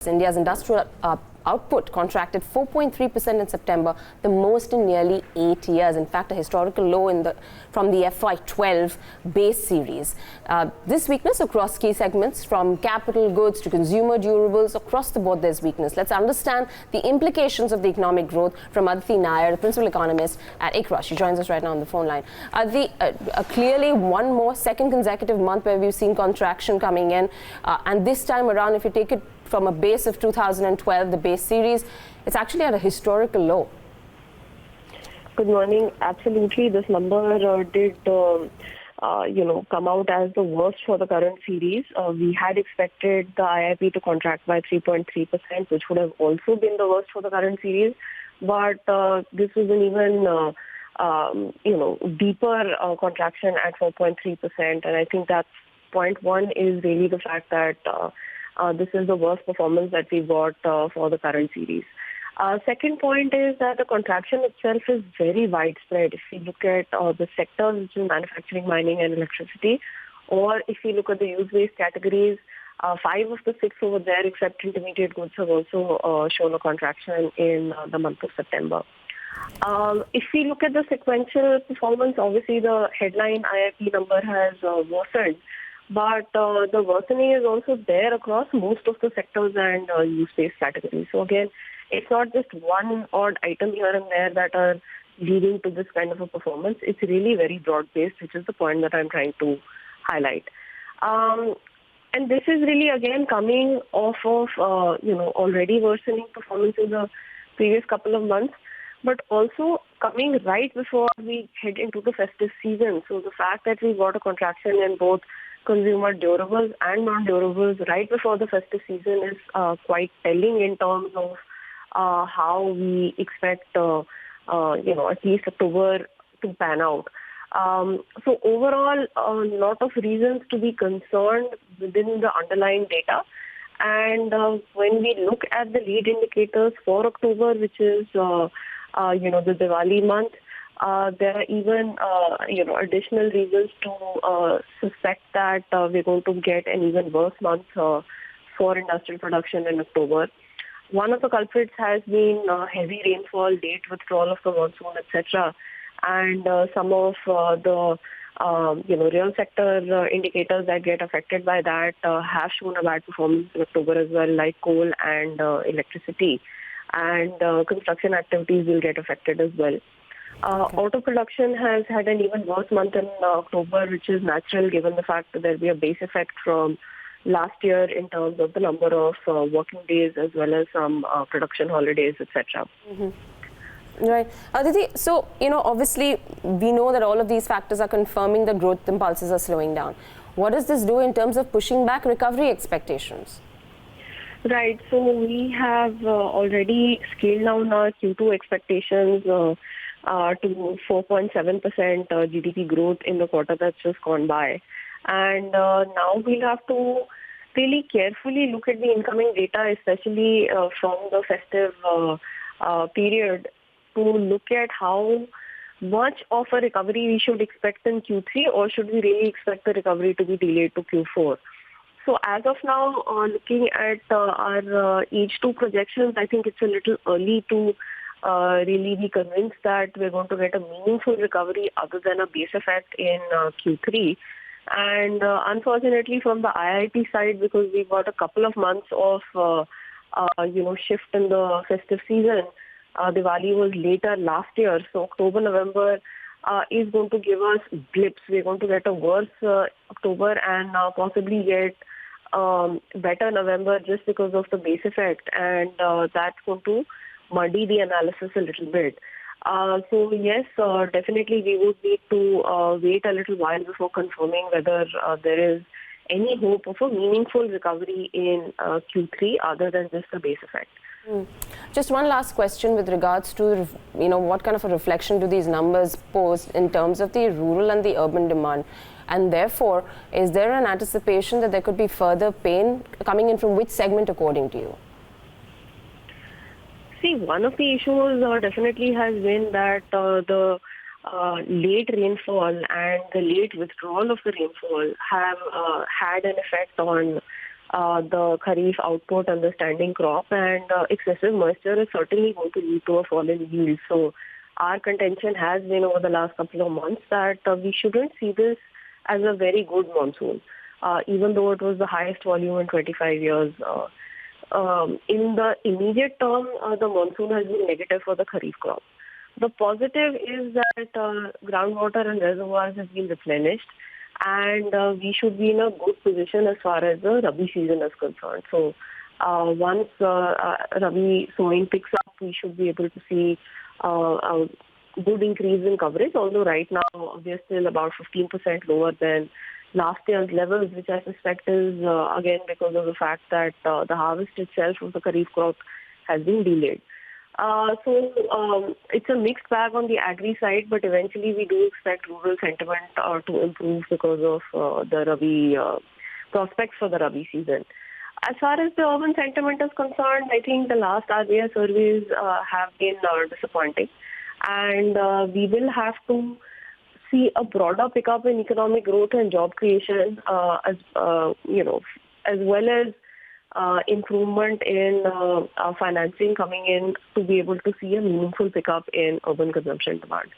India's industrial output contracted 4.3% in September, the most in nearly 8 years. In fact, a historical low from the FY12 base series. This weakness across key segments, from capital goods to consumer durables, across the board there's weakness. Let's understand the implications of the economic growth from Aditi Nayar, the principal economist at ICRA. She joins us right now on the phone line. Aditi, clearly one more second consecutive month where we've seen contraction coming in, and this time around, if you take it from a base of 2012, the base series, it's actually at a historical low. Good morning. Absolutely, this number did, come out as the worst for the current series. We had expected the IIP to contract by 3.3%, which would have also been the worst for the current series. But this was an even, deeper contraction at 4.3%. And I think that's point one is really the fact that this is the worst performance that we got for the current series. Second point is that the contraction itself is very widespread. If you look at the sectors, which is manufacturing, mining and electricity, or if you look at the use-based categories, 5 of the 6 over there, except intermediate goods, have also shown a contraction in the month of September. If we look at the sequential performance, obviously the headline IIP number has worsened. But the worsening is also there across most of the sectors and use-based categories. So again, it's not just one odd item here and there that are leading to this kind of a performance. It's really very broad-based, which is the point that I'm trying to highlight. And this is really, again, coming off of, already worsening performance in the previous couple of months, but also coming right before we head into the festive season. So the fact that we got a contraction in both consumer durables and non-durables right before the festive season is quite telling in terms of how we expect, at least October to pan out. So overall, a lot of reasons to be concerned within the underlying data. And when we look at the lead indicators for October, which is, the Diwali month, there are even, additional reasons to suspect that we're going to get an even worse month for industrial production in October. One of the culprits has been heavy rainfall, late withdrawal of the monsoon, etc. And some of the, real sector indicators that get affected by that have shown a bad performance in October as well, like coal and electricity. And construction activities will get affected as well. Auto production has had an even worse month in October, which is natural given the fact that there will be a base effect from last year in terms of the number of working days as well as some production holidays, etc. Mm-hmm. Right. Aditi, so, obviously we know that all of these factors are confirming that growth impulses are slowing down. What does this do in terms of pushing back recovery expectations? Right. So we have already scaled down our Q2 expectations to 4.7% GDP growth in the quarter that's just gone by. And now we'll have to really carefully look at the incoming data, especially from the festive period, to look at how much of a recovery we should expect in Q3, or should we really expect the recovery to be delayed to Q4. So as of now, looking at our H2 projections, I think it's a little early to really be convinced that we're going to get a meaningful recovery other than a base effect in Q3. And unfortunately, from the IIP side, because we've got a couple of months of, shift in the festive season, Diwali was later last year. So October, November is going to give us blips. We're going to get a worse October and possibly get better November just because of the base effect. And that's going to muddy the analysis a little bit. So yes, definitely we would need to wait a little while before confirming whether there is any hope of a meaningful recovery in Q3 other than just the base effect. Just one last question with regards to, what kind of a reflection do these numbers pose in terms of the rural and the urban demand? And therefore, is there an anticipation that there could be further pain coming in from which segment according to you? See, one of the issues definitely has been that the late rainfall and the late withdrawal of the rainfall have had an effect on the Kharif output and the standing crop, and excessive moisture is certainly going to lead to a fall in yield. So our contention has been over the last couple of months that we shouldn't see this as a very good monsoon, even though it was the highest volume in 25 years. In the immediate term, the monsoon has been negative for the Kharif crop. The positive is that groundwater and reservoirs have been replenished, and we should be in a good position as far as the Rabi season is concerned. So once Rabi sowing picks up, we should be able to see a good increase in coverage, although right now we are still about 15% lower than last year's levels, which I suspect is, again, because of the fact that the harvest itself of the Kharif crop has been delayed. So it's a mixed bag on the agri side, but eventually we do expect rural sentiment to improve because of the Rabi prospects for the Rabi season. As far as the urban sentiment is concerned, I think the last RBI surveys have been disappointing, and we will have to see a broader pickup in economic growth and job creation, as well as improvement in financing coming in to be able to see a meaningful pickup in urban consumption demand.